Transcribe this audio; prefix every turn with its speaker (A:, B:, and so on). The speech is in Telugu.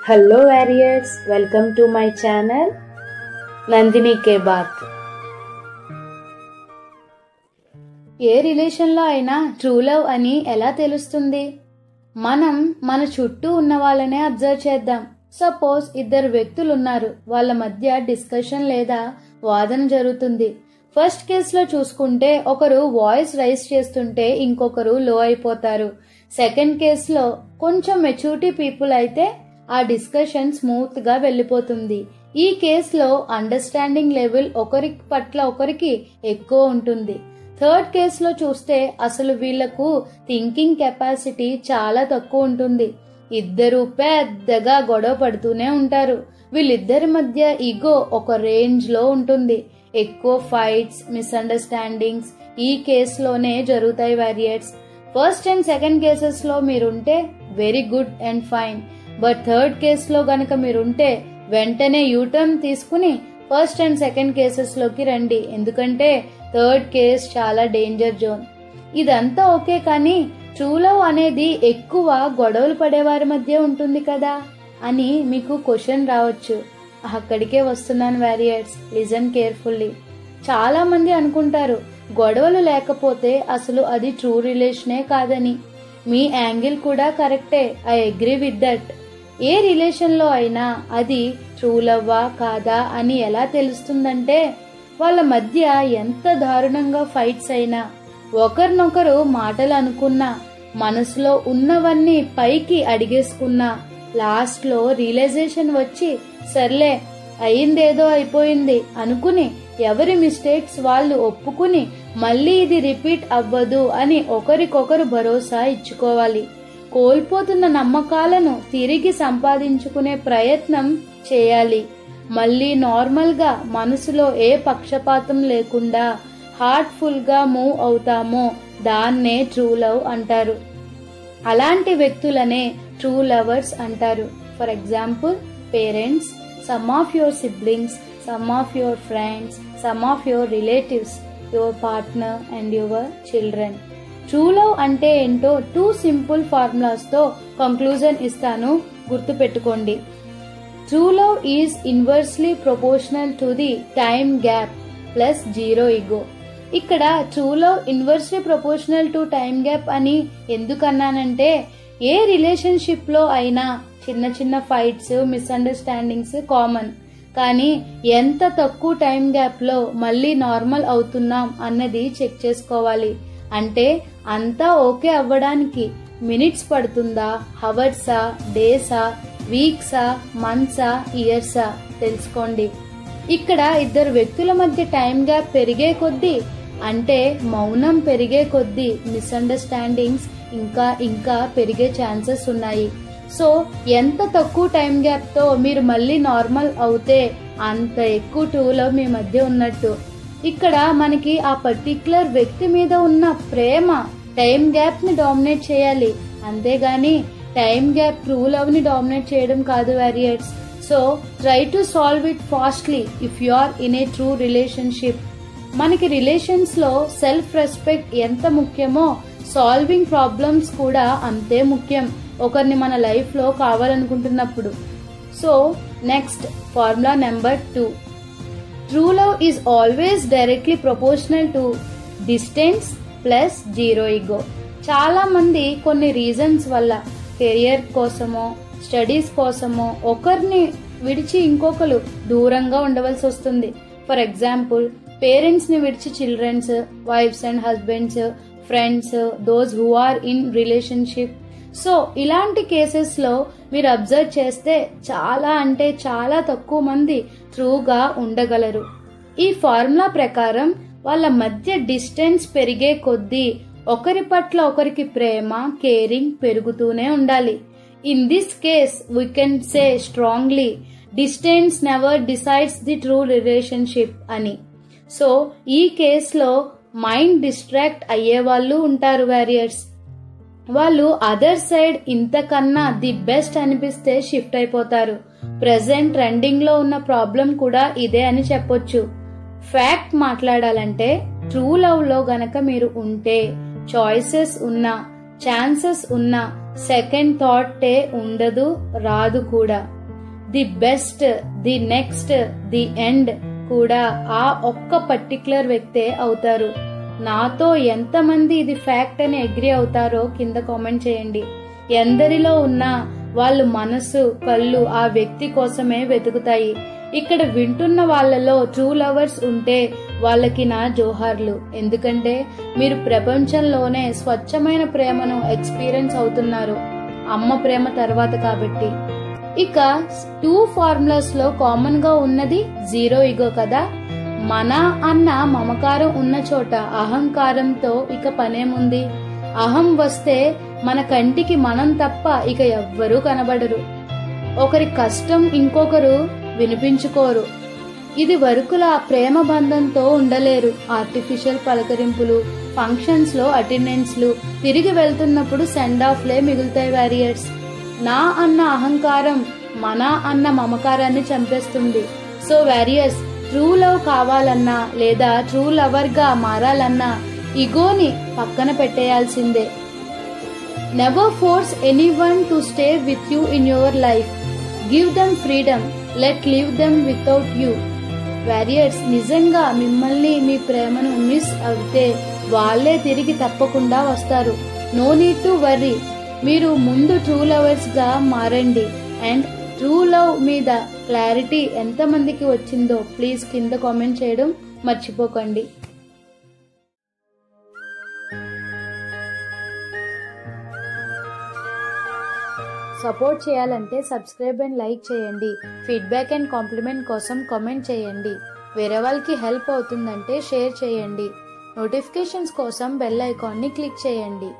A: Hello warriors, welcome to my channel Nandini కే బాత్. ఏ రిలేషన్లో అయినా ట్రూ లవ్ అని ఎలా తెలుస్తుంది? మనం మన చుట్టూ ఉన్న వాళ్ళనే అబ్జర్వ్ చేద్దాం. సపోజ్ ఇద్దరు వ్యక్తులు ఉన్నారు, వాళ్ళ మధ్య డిస్కషన్ లేదా వాదన జరుగుతుంది. ఫస్ట్ కేసులో చూసుకుంటే ఒకరు వాయిస్ రైజ్ చేస్తుంటే ఇంకొకరు లో అయిపోతారు. సెకండ్ కేసులో కొంచెం మెచ్యూరిటీ పీపుల్ అయితే ఆ డిస్కషన్ స్మూత్ గా వెళ్ళిపోతుంది. ఈ కేసులో అండర్స్టాండింగ్ లెవెల్ ఒకరి పట్ల ఒకరికి ఎక్కువ ఉంటుంది. థర్డ్ కేసులో చూస్తే అసలు వీళ్లకు థింకింగ్ కెపాసిటీ చాలా తక్కువ ఉంటుంది. ఇద్దరు పెద్దగా గొడవ పడుతూనే ఉంటారు. వీళ్ళిద్దరి మధ్య ఈగో ఒక రేంజ్ లో ఉంటుంది. ఎక్కువ ఫైట్స్, మిస్అండర్స్టాండింగ్స్ ఈ కేసులోనే జరుగుతాయి warriors. First and second cases లో మీరుంటే very good and fine. But third కేసులో గనక మీరుంటే వెంటనే యూటర్న్ తీసుకుని ఫస్ట్ అండ్ సెకండ్ కేసెస్ లోకి రండి. ఎందుకంటే థర్డ్ కేస్ చాలా డేంజర్ జోన్. ఇదంతా ఓకే, కానీ ట్రూ లవ్ అనేది ఎక్కువ గొడవలు పడేవారి మధ్య ఉంటుంది కదా అని మీకు క్వశ్చన్ రావచ్చు. అక్కడికే వస్తున్నాను వారియర్స్, లిజన్ కేర్ఫుల్లీ. చాలా మంది అనుకుంటారు గొడవలు లేకపోతే అసలు అది ట్రూ రిలేషనే కాదని. మీ యాంగిల్ కూడా కరెక్టే, I agree with that. A relation లో అయినా అది ట్రూ లవ్వా కాదా అని ఎలా తెలుస్తుందంటే వాళ్ళ మధ్య ఎంత దారుణంగా ఫైట్స్ అయినా, ఒకరినొకరు మాటలు అనుకున్నా, మనసులో ఉన్నవన్నీ పైకి అడిగేసుకున్నా, లాస్ట్ లో రియలైజేషన్ వచ్చి సర్లే అయిందేదో అయిపోయింది అనుకుని ఎవరి మిస్టేక్స్ వాళ్ళు ఒప్పుకుని మళ్ళీ ఇది రిపీట్ అవ్వదు అని ఒకరికొకరు భరోసా ఇచ్చుకోవాలి. కోల్పోతున్న నమ్మకాలను తిరిగి సంపాదించుకునే ప్రయత్నం చేయాలి. మళ్ళీ నార్మల్ గా మనసులో ఏ పక్షపాతం లేకుండా హార్ట్ఫుల్ గా మూవ్ అవుతామో దాన్నే ట్రూ లవ్ అంటారు. అలాంటి వ్యక్తులనే ట్రూ లవర్స్ అంటారు. For example parents, some of your siblings, some of your friends, some of your relatives, your partner and your children. True love అంటే ఏంటో 2 సింపుల్ ఫార్ములాస్ తో కంక్లూజన్ ఇస్తాను, గుర్తు పెట్టుకోండి. True love is inversely proportional to the time gap plus zero ego. ఇక్కడ true love inversely proportional to time gap అని ఎందుకన్నానంటే ఏ రిలేషన్షిప్ లో అయినా చిన్న చిన్న ఫైట్స్, మిస్అండర్స్టాండింగ్స్ కామన్. కానీ ఎంత తక్కువ టైం గ్యాప్ లో మళ్ళీ నార్మల్ అవుతున్నాం అన్నది చెక్ చేసుకోవాలి. అంటే అంతా ఓకే అవ్వడానికి మినిట్స్ పడుతుందా, హవర్సా, డేసా, వీక్సా, మంత్సా, ఇయర్సా తెలుసుకోండి. ఇక్కడ ఇద్దరు వ్యక్తుల మధ్య టైం గ్యాప్ పెరిగే కొద్దీ, అంటే మౌనం పెరిగే కొద్దీ మిస్అండర్స్టాండింగ్స్ ఇంకా ఇంకా పెరిగే ఛాన్సెస్ ఉన్నాయి. సో ఎంత తక్కువ టైం గ్యాప్ తో మీరు మళ్ళీ నార్మల్ అవుతే అంత ఎక్కువ ట్రూ లవ్ మీ మధ్య ఉన్నట్టు. ఇక్కడ మనకి ఆ పర్టిక్యులర్ వ్యక్తి మీద ఉన్న ప్రేమ టైం గ్యాప్ ని డామినేట్ చేయాలి, అంతేగాని టైం గ్యాప్ ట్రూ లవ్ ని డామినేట్ చేయడం కాదు warriors. So try to solve it fastly if you are in a true relationship. మనకి రిలేషన్స్ లో సెల్ఫ్ రెస్పెక్ట్ ఎంత ముఖ్యమో సాల్వింగ్ ప్రాబ్లమ్స్ కూడా అంతే ముఖ్యం ఒకరిని మన లైఫ్ లో కావాలనుకుంటున్నప్పుడు. So next formula number 2. True love is always directly proportional to distance plus zero ego. చాలా మంది కొన్ని రీజన్స్ వల్ల కెరియర్ కోసమో స్టడీస్ కోసమో ఒకరిని విడిచి ఇంకొకరు దూరంగా ఉండవలసి వస్తుంది. ఫర్ ఎగ్జాంపుల్ పేరెంట్స్ ని విడిచి childrens, wifes and husbands, friends, those who are in relationship. So ఇలాంటి కేసెస్ లో మీరు అబ్జర్వ్ చేస్తే చాలా అంటే చాలా తక్కువ మంది ట్రూగా ఉండగలరు. ఈ ఫార్ములా ప్రకారం వాళ్ళ మధ్య డిస్టెన్స్ పెరిగే కొద్దీ ఒకరి పట్ల ఒకరికి ప్రేమ, కేరింగ్ పెరుగుతూనే ఉండాలి. In this case we can say strongly distance never decides the true relationship అని. సో ఈ కేసులో మైండ్ డిస్ట్రాక్ట్ అయ్యే వాళ్ళు ఉంటారు వారియర్స్. వాళ్ళు అదర్ సైడ్ ఇంతకన్నా ది బెస్ట్ అనిపిస్తే షిఫ్ట్ అయిపోతారు. ప్రెసెంట్ ట్రెండింగ్ లో ఉన్న ప్రాబ్లం కూడా ఇదే అని చెప్పొచ్చు. ఫ్యాక్ట్ మాట్లాడాలంటే ట్రూ లవ్ లో గనక మీరు ఉంటే చాయిసెస్ ఉన్నా, ఛాన్సెస్ ఉన్నా సెకండ్ థాటే ఉండదు, రాదు కూడా. The best, the next, the end కూడా ఆ ఒక్క పర్టిక్యులర్ వ్యక్తే అవుతారు. నాతో ఎంతమంది ఇది ఫ్యాక్ట్ అని అగ్రి అవుతారో కింద కామెంట్ చేయండి. ఎందరిలో ఉన్నా వాళ్ళు మనసు, కళ్ళు ఆ వ్యక్తి కోసమే వెతుకుతాయి. ఇక్కడ వింటున్న వాళ్ళలో ట్రూ లవర్స్ ఉంటే వాళ్ళకి నా జోహార్లు. ఎందుకంటే మీరు ప్రపంచంలోనే స్వచ్ఛమైన ప్రేమను ఎక్స్పీరియన్స్ అవుతున్నారు, అమ్మ ప్రేమ తర్వాత కాబట్టి. ఇక 2 ఫార్ములాస్ లో కామన్ గా ఉన్నది జీరో ఈగో కదా. మన అన్న మమకారం ఉన్న చోట అహంకారంతో ఇక పనేముంది? అహం వస్తే మన కంటికి మనం తప్ప ఇక ఎవ్వరూ కనబడరు. ఒకరి కష్టం ఇంకొకరు వినిపించుకోరు. ఇది వరకులా ప్రేమ బంధంతో ఉండలేరు. ఆర్టిఫిషియల్ పలకరింపులు, ఫంక్షన్స్ లో అటెండెన్స్లు, తిరిగి వెళ్తున్నప్పుడు సెండ్ ఆఫ్లే మిగులుతాయి వారియర్స్. నా అన్న అహంకారం మన అన్న మమకారాన్ని చంపేస్తుంది. సో వారియర్స్, ట్రూ లవ్ కావాలన్నా లేదా ట్రూ లవర్ గా మారాలన్నా ఈగోని పక్కన పెట్టేయాల్సిందే. Never force anyone to stay with you in your life. Give them freedom, let leave them without you. Warriors, నిజంగా మిమ్మల్ని మీ ప్రేమను మిస్ అవుతే వాళ్ళే తిరిగి తప్పకుండా వస్తారు. No need to worry. మీరు ముందు ట్రూ లవర్స్ గా మారండి. అండ్ ట్రూ లవ్ మీద క్లారిటీ ఎంతమందికి వచ్చిందో ప్లీజ్ కింద కామెంట్ చేయడం మర్చిపోకండి. సపోర్ట్ చేయాలంటే సబ్స్క్రైబ్ అండ్ లైక్ చేయండి. ఫీడ్బ్యాక్ అండ్ కాంప్లిమెంట్ కోసం కామెంట్ చేయండి. వేరే వాళ్ళకి హెల్ప్ అవుతుందంటే షేర్ చేయండి. నోటిఫికేషన్స్ కోసం బెల్ ఐకాన్ని క్లిక్ చేయండి.